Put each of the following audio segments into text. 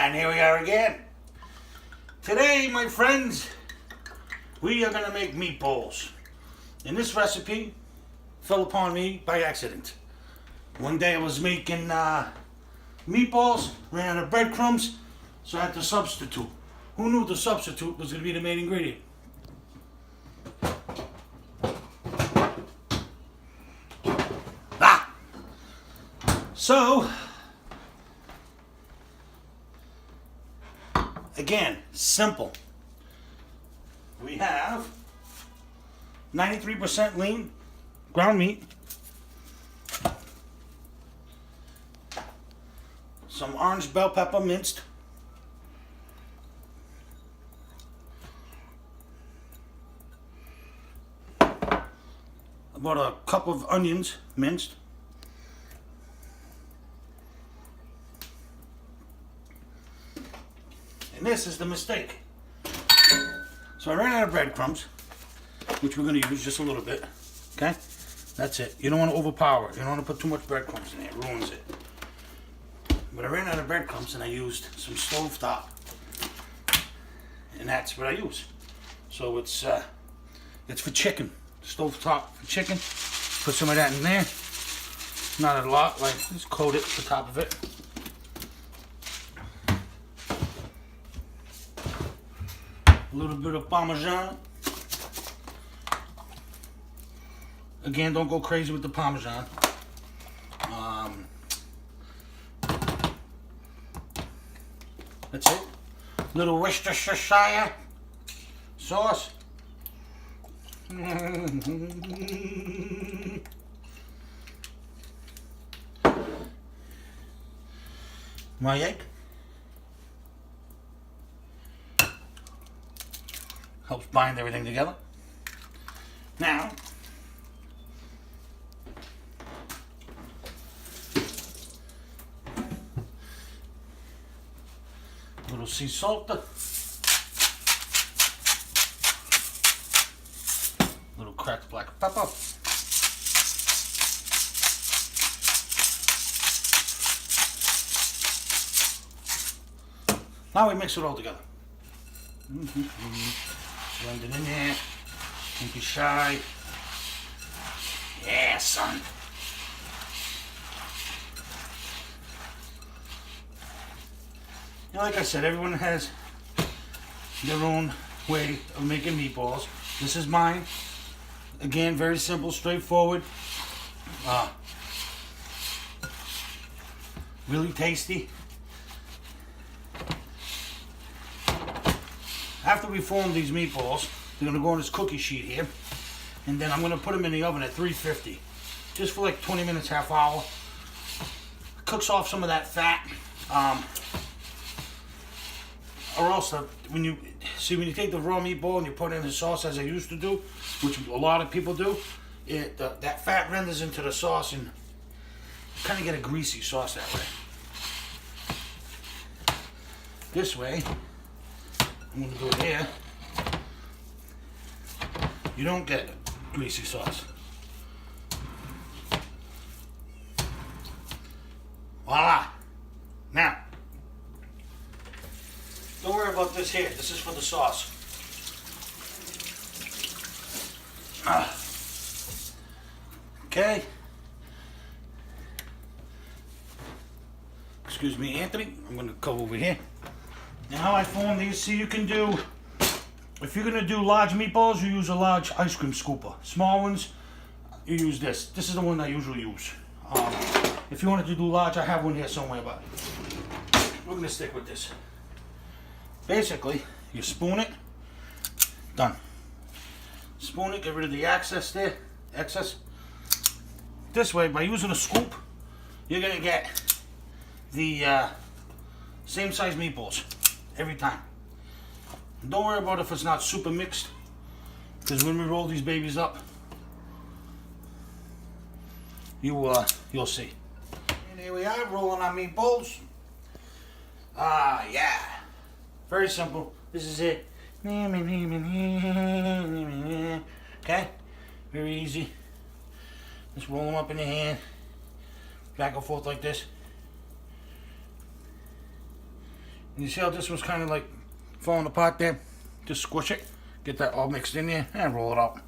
And here we are again. Today, my friends, we are going to make meatballs. And this recipe fell upon me by accident. One day I was making meatballs, ran out of breadcrumbs, so I had to substitute. Who knew the substitute was going to be the main ingredient? So, again, simple. We have 93% lean ground meat, some orange bell pepper minced, about a cup of onions minced, and this is the mistake. So I ran out of breadcrumbs, which we're going to use just a little bit. Okay? That's it. You don't want to overpower it. You don't want to put too much breadcrumbs in there. It ruins it. But I ran out of breadcrumbs and I used some stovetop. And that's what I use. So it's for chicken. Stovetop for chicken. Put some of that in there. Not a lot. Like, just coat it the top of it. A little bit of Parmesan. Again, don't go crazy with the Parmesan. That's it. Little Worcestershire sauce. My egg. Helps bind everything together. Now, little sea salt, little cracked black pepper, now we mix it all together. Blend it in there. Don't be shy. Yeah, son. Like I said, everyone has their own way of making meatballs. This is mine. Again, very simple, straightforward. Really tasty. After we form these meatballs, they're going to go on this cookie sheet here. And then I'm going to put them in the oven at 350. Just for like 20 minutes, half hour. Cooks off some of that fat. Or else, when you take the raw meatball and you put it in the sauce as I used to do, which a lot of people do, that fat renders into the sauce and you kind of get a greasy sauce that way. This way, I'm going to do it here. You don't get greasy sauce. Voila! Now, don't worry about this here. This is for the sauce. Okay. Excuse me, Anthony. I'm going to go over here. Now how I form these, see, you can do, if you're going to do large meatballs, you use a large ice cream scooper. Small ones, you use this. This is the one I usually use. If you wanted to do large, I have one here somewhere, but we're going to stick with this. Basically, you spoon it, done. Spoon it, get rid of the excess there, This way, by using a scoop, you're going to get the same size meatballs every time. Don't worry about if it's not super mixed, because when we roll these babies up, you'll see. And here we are, rolling our meatballs. Yeah. Very simple. This is it. Okay? Very easy. Just roll them up in your hand. Back and forth like this. You see how this was kind of like falling apart there? Just squish it, get that all mixed in there, and roll it out.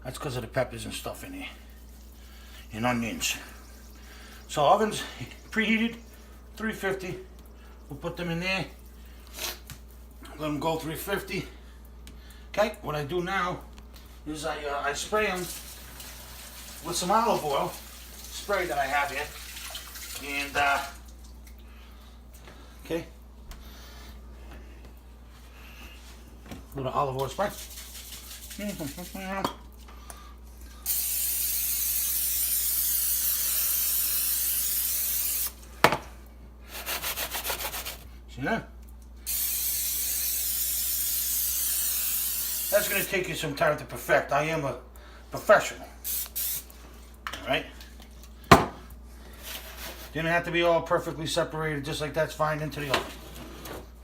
That's because of the peppers and stuff in here. And onions. So oven's preheated, 350. We'll put them in there. Let them go 350. Okay, what I do now is I spray them with some olive oil spray that I have here. And, okay. A little olive oil spray. See that? That's going to take you some time to perfect. I am a professional. Alright? Didn't have to be all perfectly separated, just like that's fine, into the oven.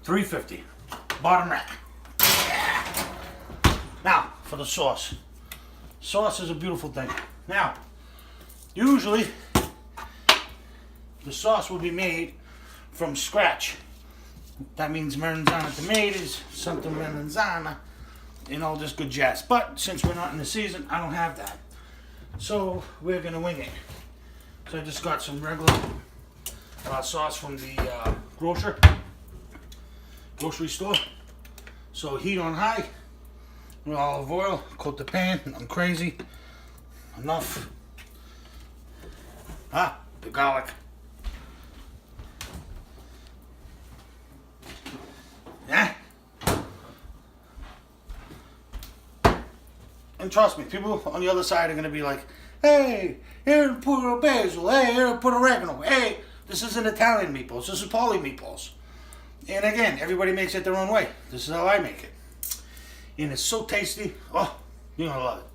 350. Bottom rack. Now, for the sauce. Sauce is a beautiful thing. Now, usually, the sauce will be made from scratch. That means melanzana tomatoes, something melanzana, and all this good jazz. But since we're not in the season, I don't have that. So we're gonna wing it. So I just got some regular sauce from the grocery store. So heat on high, with olive oil, coat the pan. I'm crazy. Enough. The garlic. Yeah. And trust me, people on the other side are going to be like, hey, here put a basil, hey, here put oregano, hey, this isn't Italian meatballs, this is Paulie meatballs. And again, everybody makes it their own way. This is how I make it. And it's so tasty. Oh, you're going to love it.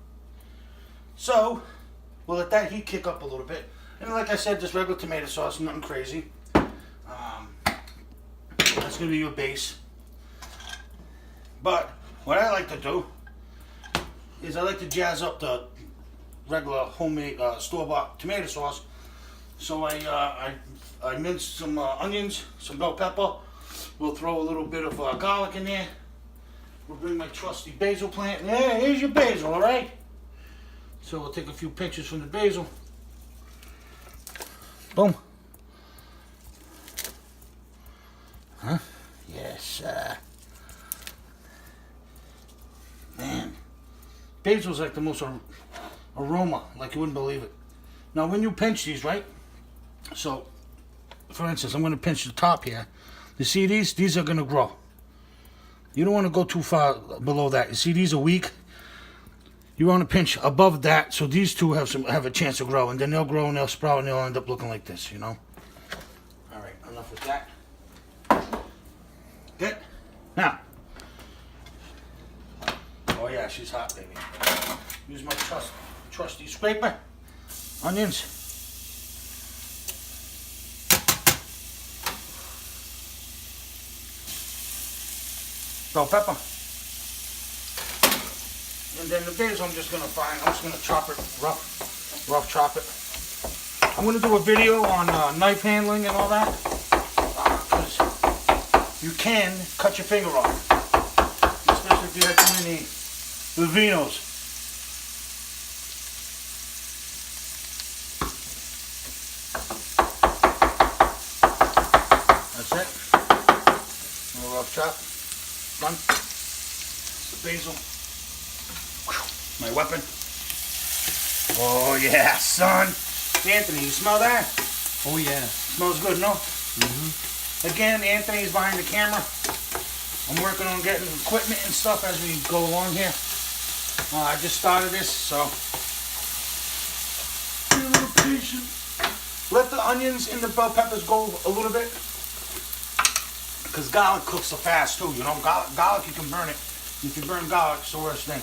So, we'll let that heat kick up a little bit. And like I said, just regular tomato sauce, nothing crazy. That's going to be your base. But what I like to do is I like to jazz up the regular homemade store-bought tomato sauce. So I minced some onions, some bell pepper. We'll throw a little bit of garlic in there. We'll bring my trusty basil plant. Yeah, here's your basil, all right? So we'll take a few pinches from the basil. Boom. Huh? Yes, man, basil's like the most aroma, like you wouldn't believe it. Now, when you pinch these, right? So, for instance, I'm going to pinch the top here. You see these? These are going to grow. You don't want to go too far below that. You see, these are weak. You want to pinch above that, so these two have a chance to grow, and then they'll grow and they'll sprout and they'll end up looking like this, you know. All right, enough with that. Good. Now. Oh yeah, she's hot, baby. Use my trusty scraper. Onions. Bell pepper. And then the basil I'm just going to chop it rough chop it. I'm going to do a video on knife handling and all that. Because you can cut your finger off. Especially if you have too many Vinos. That's it. A little rough chop. Done. The basil. My weapon. Oh yeah, son. Anthony, you smell that? Oh yeah. Smells good, no? Mm-hmm. Again, Anthony's behind the camera. I'm working on getting equipment and stuff as we go along here. I just started this, so be a little patient. Let the onions and the bell peppers go a little bit, because garlic cooks so fast too. You know, garlic you can burn it. If you burn garlic, it's the worst thing.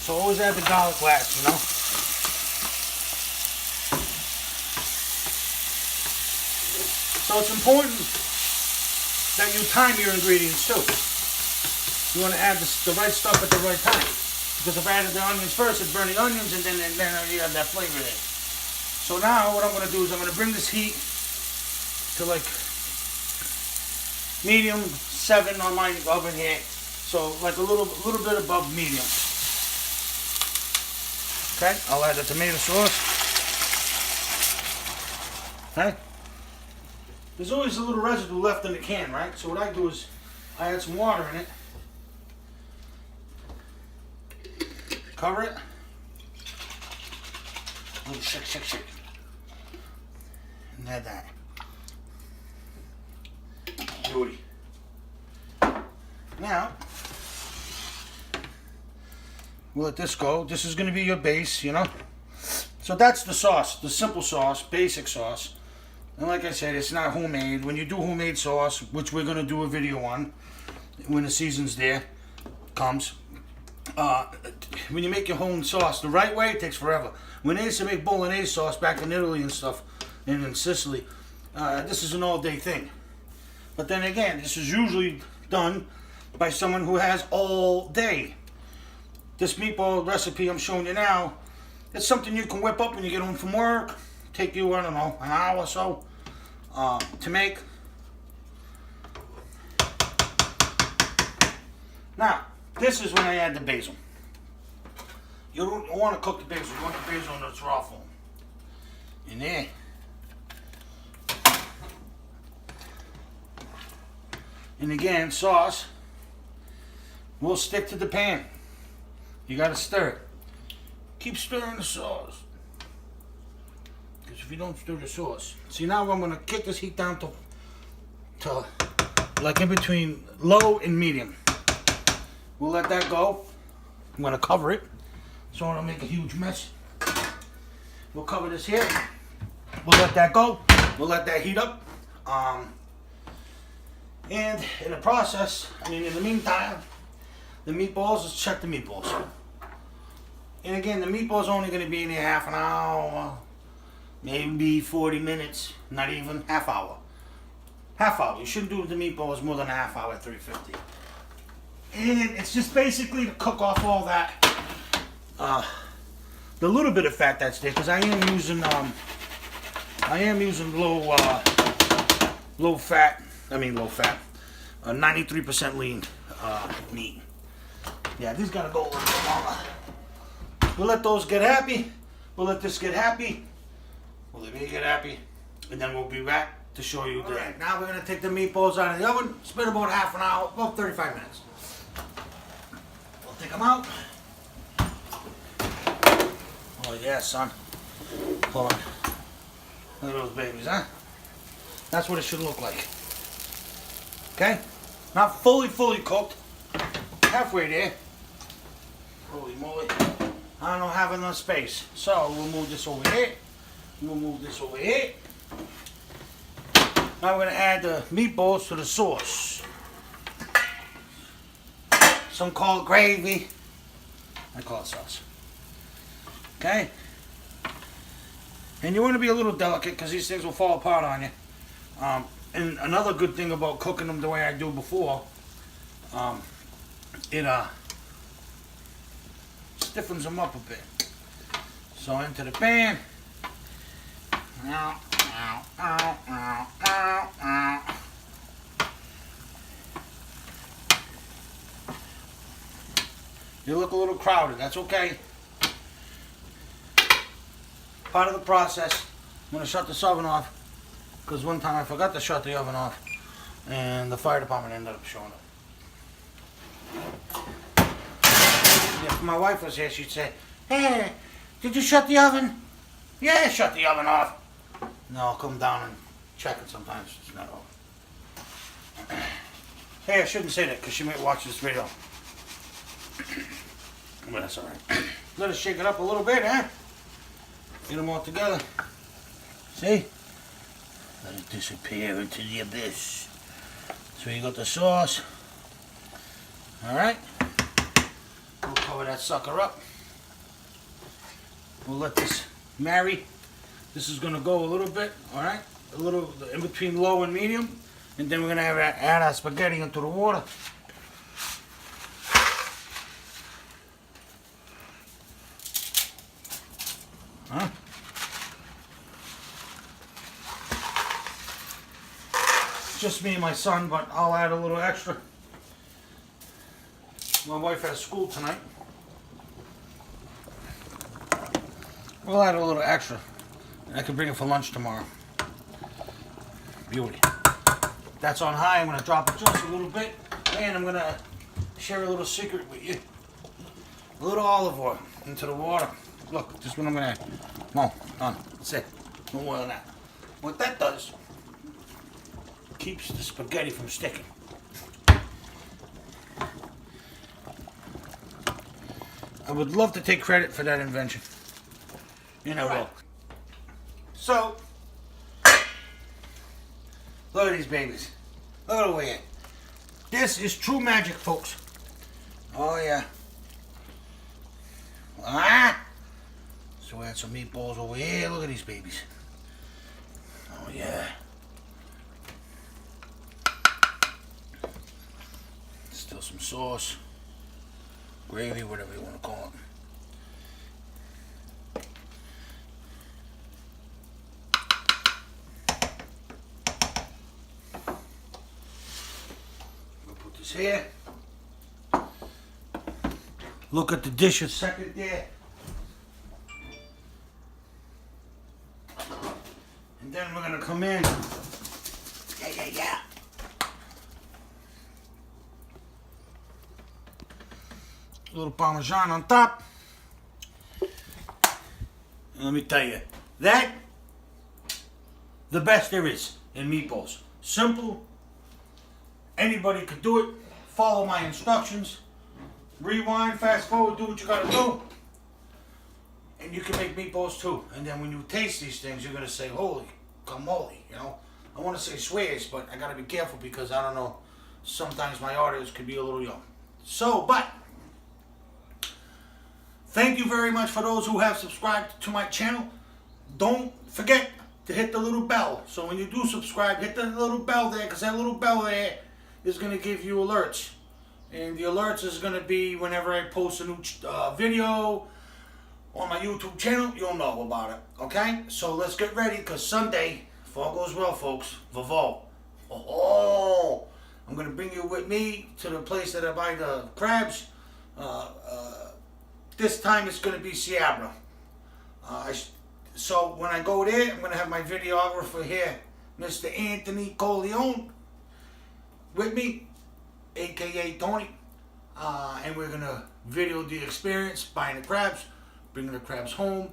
So always add the garlic last, you know. So it's important that you time your ingredients too. You want to add the right stuff at the right time. Because if I added the onions first, it'd burn the onions, and then you have that flavor there. So now what I'm going to do is I'm going to bring this heat to like medium 7 on my oven here. So like a little bit above medium. Okay, I'll add the tomato sauce. Okay. There's always a little residue left in the can, right? So what I do is I add some water in it. Cover it. A little shake. And add that. Beauty. Now, we'll let this go. This is going to be your base, you know. So that's the sauce, the simple sauce, basic sauce. And like I said, it's not homemade. When you do homemade sauce, which we're going to do a video on when the season's there, comes. When you make your own sauce the right way, it takes forever. When they used to make bolognese sauce back in Italy and stuff, and in Sicily, this is an all-day thing. But then again, this is usually done by someone who has all day. This meatball recipe I'm showing you now, it's something you can whip up when you get home from work. Take you, I don't know, an hour or so to make. Now, this is when I add the basil. You don't want to cook the basil. You want the basil in its raw form. In there. And again, sauce will stick to the pan. You got to stir it. Keep stirring the sauce. Because if you don't stir the sauce. See, now I'm going to kick this heat down to like in between low and medium. We'll let that go. I'm going to cover it so I don't make a huge mess. We'll cover this here. We'll let that go. We'll let that heat up. And in the process, in the meantime, the meatballs, let's check the meatballs. And again, the meatballs are only going to be in here half an hour, maybe 40 minutes, not even half hour. Half hour. You shouldn't do the meatballs more than a half hour at 350. And it's just basically to cook off all that, the little bit of fat that's there, because I am using low fat, 93% lean meat. Yeah, these gotta go a little bit longer. We'll let those get happy. We'll let this get happy. We'll let me get happy. And then we'll be back to show you. Alright, now we're gonna take the meatballs out of the oven. It's been about half an hour, about 35 minutes. We'll take them out. Oh yeah, son. Hold on. Look at those babies, huh? That's what it should look like. Okay? Not fully cooked. Halfway there. Holy moly. I don't have enough space. So we'll move this over here. We'll move this over here. Now we're going to add the meatballs to the sauce. Some call it gravy. I call it sauce. Okay? And you want to be a little delicate because these things will fall apart on you. And another good thing about cooking them the way I do before, it stiffens them up a bit. So into the pan. You look a little crowded, that's okay. Part of the process. I'm going to shut this oven off because one time I forgot to shut the oven off and the fire department ended up showing up. If my wife was here, she'd say, "Hey, did you shut the oven?" "Yeah, shut the oven off." No, I'll come down and check it sometimes. It's not off. Hey, I shouldn't say that because she might watch this video. But that's alright. Let us shake it up a little bit, huh? Get them all together. See? Let it disappear into the abyss. So you got the sauce. Alright. We'll cover that sucker up. We'll let this marry. This is going to go a little bit, alright? A little in between low and medium. And then we're going to add our spaghetti into the water. Huh? just me and my son, but I'll add a little extra. My wife has school tonight. We'll add a little extra. I can bring it for lunch tomorrow. Beauty. That's on high. I'm going to drop it just a little bit. And I'm going to share a little secret with you. A little olive oil into the water. Look, this is what I'm going to add. No, done. That's it. No more than that. What that does, keeps the spaghetti from sticking. I would love to take credit for that invention. You know what? So, look at these babies. Look at the way. This is true magic, folks. Oh yeah. Ah! So we had some meatballs over here. Look at these babies. Oh yeah. Still some sauce, gravy, whatever you want to call it. Here. Look at the dish a second there. And then we're gonna come in. Yeah. A little Parmesan on top. And let me tell you, that the best there is in meatballs. Simple. Anybody could do it. Follow my instructions. Rewind, fast forward, do what you gotta do. And you can make meatballs too. And then when you taste these things, you're gonna say, holy camole, you know. I wanna say swears, but I gotta be careful because I don't know, sometimes my orders could be a little young. So, but, thank you very much for those who have subscribed to my channel. Don't forget to hit the little bell. So when you do subscribe, hit the little bell there, because that little bell there is going to give you alerts. And the alerts is going to be whenever I post a new video on my YouTube channel, you'll know about it. Okay? So let's get ready, because Sunday, if all goes well, folks, Vavo. Oh, I'm going to bring you with me to the place that I buy the crabs. This time it's going to be Sierra. So when I go there, I'm going to have my videographer here, Mr. Anthony Corleone, with me, aka Tony, and we're gonna video the experience, buying the crabs, bringing the crabs home,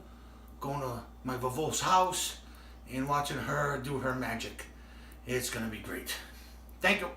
going to my Vavo's house, and watching her do her magic. It's gonna be great. Thank you.